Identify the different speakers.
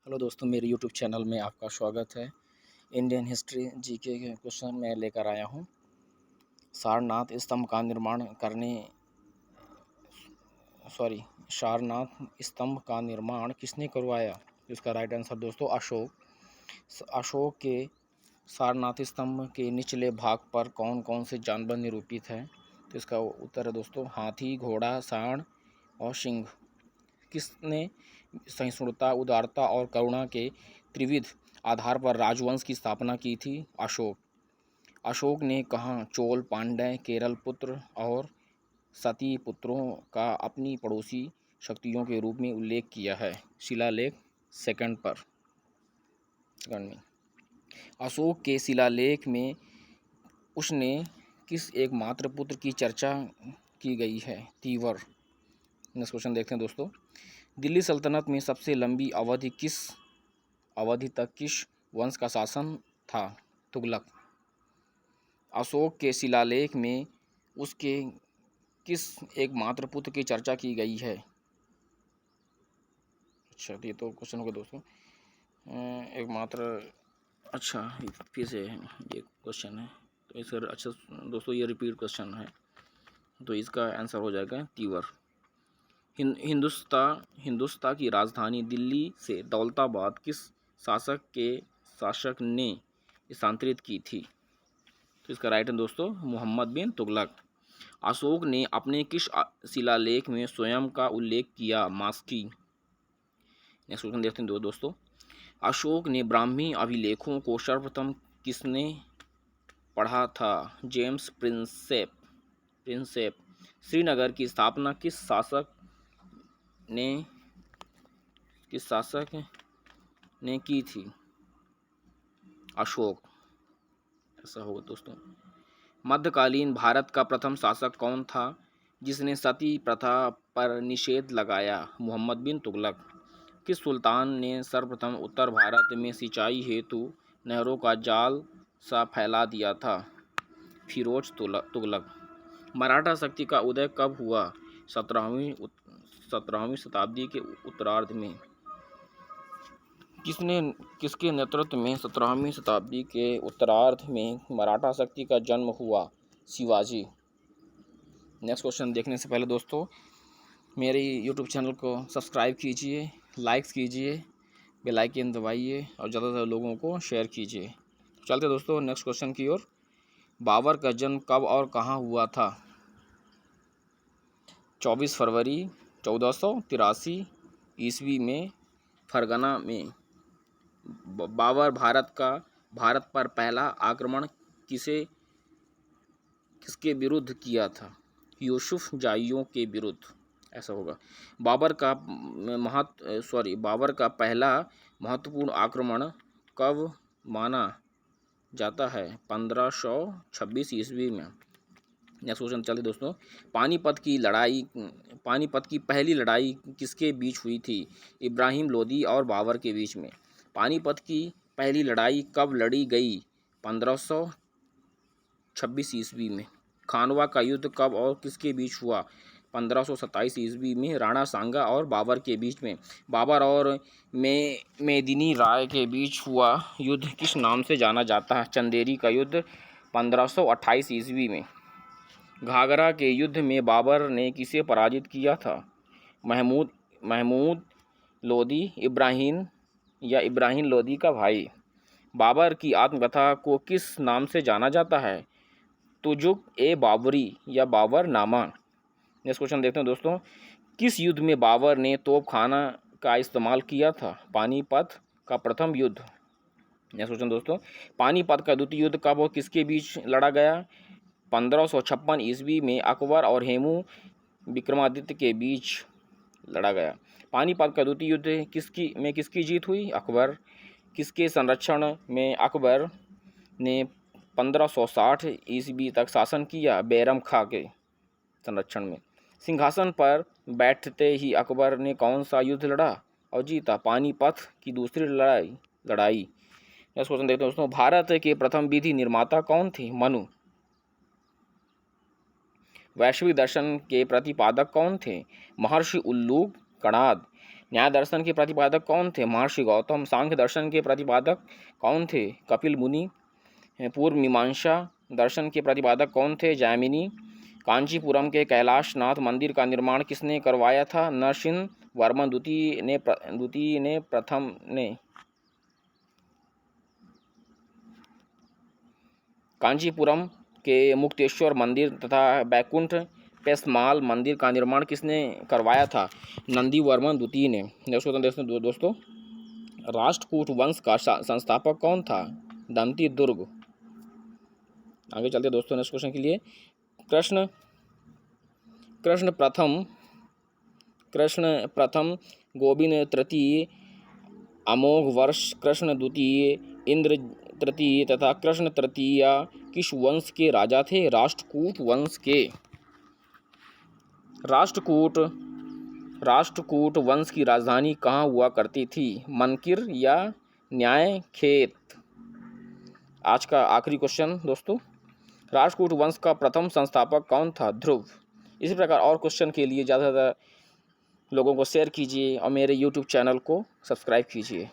Speaker 1: Hello दोस्तों, मेरे YouTube channel में आपका स्वागत है। इंडियन हिस्ट्री जीके के क्वेश्चन मैं लेकर आया हूँ। सारनाथ स्तंभ का निर्माण सारनाथ स्तंभ का निर्माण किसने करवाया? इसका राइट आंसर दोस्तों अशोक के सारनाथ स्तंभ के निचले भाग पर कौन कौन से जानवर निरूपित हैं? तो इसका उत्तर है दोस्तों हाथी, घोड़ा, सांड और सिंह। किसने सहिष्णुता, उदारता और करुणा के त्रिविध आधार पर राजवंश की स्थापना की थी? अशोक ने कहाँ चोल, पांड्य, केरल पुत्र और सती पुत्रों का अपनी पड़ोसी शक्तियों के रूप में उल्लेख किया है? शिलालेख सेकंड पर। अशोक के शिलालेख में उसने किस एकमात्र पुत्र की चर्चा की गई है? तीवर। नेक्स्ट क्वेश्चन देखते हैं दोस्तों। दिल्ली सल्तनत में सबसे लंबी अवधि तक किस वंश का शासन था? तुगलक। अशोक के शिलालेख में उसके किस एकमात्र पुत्र की चर्चा की गई है? अच्छा, ये तो क्वेश्चन हो गया दोस्तों। फिर से ये क्वेश्चन है तो इसका अच्छा दोस्तों ये रिपीट क्वेश्चन है तो इसका आंसर हो जाएगा तीवर। हिंदुस्तान की राजधानी दिल्ली से दौलताबाद किस शासक ने स्थानांतरित की थी? तो इसका राइट है दोस्तों मोहम्मद बिन तुगलक। अशोक ने अपने किस शिलालेख में स्वयं का उल्लेख किया? मास्की। नेक्स्ट क्वेश्चन देखते हैं दोस्तों। अशोक ने ब्राह्मी अभिलेखों को सर्वप्रथम किसने पढ़ा था? James Prinsep. श्रीनगर की स्थापना किस शासक ने की थी? अशोक। ऐसा होगा दोस्तों। मध्यकालीन भारत का प्रथम शासक कौन था जिसने सती प्रथा पर निषेध लगाया? मोहम्मद बिन तुगलक। किस सुल्तान ने सर्वप्रथम उत्तर भारत में सिंचाई हेतु नहरों का जाल सा फैला दिया था? फिरोज तुगलक। मराठा शक्ति का उदय कब हुआ? 17वीं शताब्दी के उत्तरार्ध में। किसके नेतृत्व में 17वीं शताब्दी के उत्तरार्ध में मराठा शक्ति का जन्म हुआ? शिवाजी। नेक्स्ट क्वेश्चन देखने से पहले दोस्तों मेरे यूट्यूब चैनल को सब्सक्राइब कीजिए, लाइक्स कीजिए, बेल आइकन दबाइए और ज़्यादा से ज़्यादा लोगों को शेयर कीजिए। चलते दोस्तों नेक्स्ट क्वेश्चन की ओर। बाबर का जन्म कब और कहाँ हुआ था? 24 फरवरी 1483 ईस्वी में फरगना में। बाबर भारत पर पहला आक्रमण किसके विरुद्ध किया था? यूसुफ जाइयों के विरुद्ध। ऐसा होगा। बाबर का पहला महत्वपूर्ण आक्रमण कब माना जाता है? 1526 ईस्वी में। नेक्स्ट क्वेश्चन चलते दोस्तों। पानीपत की पहली लड़ाई किसके बीच हुई थी? इब्राहिम लोदी और बाबर के बीच में। पानीपत की पहली लड़ाई कब लड़ी गई? 1526 ईस्वी में। खानवा का युद्ध कब और किसके बीच हुआ? 1527 ईस्वी में राणा सांगा और बाबर के बीच में। बाबर और मेदिनी राय के बीच हुआ युद्ध किस नाम से जाना जाता है? चंदेरी का युद्ध 1528 ईस्वी में। घाघरा के युद्ध में बाबर ने किसे पराजित किया था? महमूद लोदी, इब्राहिम लोदी का भाई। बाबर की आत्मकथा को किस नाम से जाना जाता है? तुजुक-ए-बाबरी या बाबरनामा। नेक्स्ट क्वेश्चन देखते हैं दोस्तों। किस युद्ध में बाबर ने तोपखाना का इस्तेमाल किया था? पानीपत का प्रथम युद्ध। नेक्स्ट क्वेश्चन दोस्तों। पानीपत का द्वितीय युद्ध कब और किसके बीच लड़ा गया? 1556 ईस्वी में अकबर और हेमू विक्रमादित्य के बीच लड़ा गया। पानीपत का द्वितीय युद्ध किसकी जीत हुई? अकबर। किसके संरक्षण में अकबर ने 1560 ईस्वी तक शासन किया? बैरम खां के संरक्षण में। सिंहासन पर बैठते ही अकबर ने कौन सा युद्ध लड़ा और जीता? पानीपत की दूसरी लड़ाई। नेक्स्ट क्वेश्चन देखते हैं दोस्तों। भारत के प्रथम विधि निर्माता कौन थे? मनु। वैश्विक दर्शन के प्रतिपादक कौन थे? महर्षि उल्लूक कणाद। न्याय दर्शन के प्रतिपादक कौन थे? महर्षि गौतम। सांख्य दर्शन के प्रतिपादक कौन थे? कपिल मुनि। पूर्व मीमांसा दर्शन के प्रतिपादक कौन थे? जैमिनी। कांचीपुरम के कैलाशनाथ मंदिर का निर्माण किसने करवाया था? नरसिंह वर्मन द्वितीय ने प्रथम ने। कांचीपुरम के मुक्तेश्वर मंदिर तथा बैकुंठ पेशमाल मंदिर का निर्माण किसने करवाया था? नंदीवर्मन द्वितीय ने। दोस्तों राष्ट्रकूट वंश का संस्थापक कौन था? दंती दुर्ग। आगे चलते दोस्तों नेक्स्ट क्वेश्चन के लिए। कृष्ण प्रथम, गोविंद तृतीय, अमोघ वर्ष, कृष्ण द्वितीय, इंद्र तृतीय तथा कृष्ण तृतीय किस वंश के राजा थे? राष्ट्रकूट वंश के। राष्ट्रकूट वंश की राजधानी कहाँ हुआ करती थी? मनकिर या न्यायखेत। आज का आखिरी क्वेश्चन दोस्तों, राष्ट्रकूट वंश का प्रथम संस्थापक कौन था? ध्रुव। इसी प्रकार और क्वेश्चन के लिए ज़्यादा से ज़्यादा लोगों को शेयर कीजिए और मेरे YouTube चैनल को सब्सक्राइब कीजिए।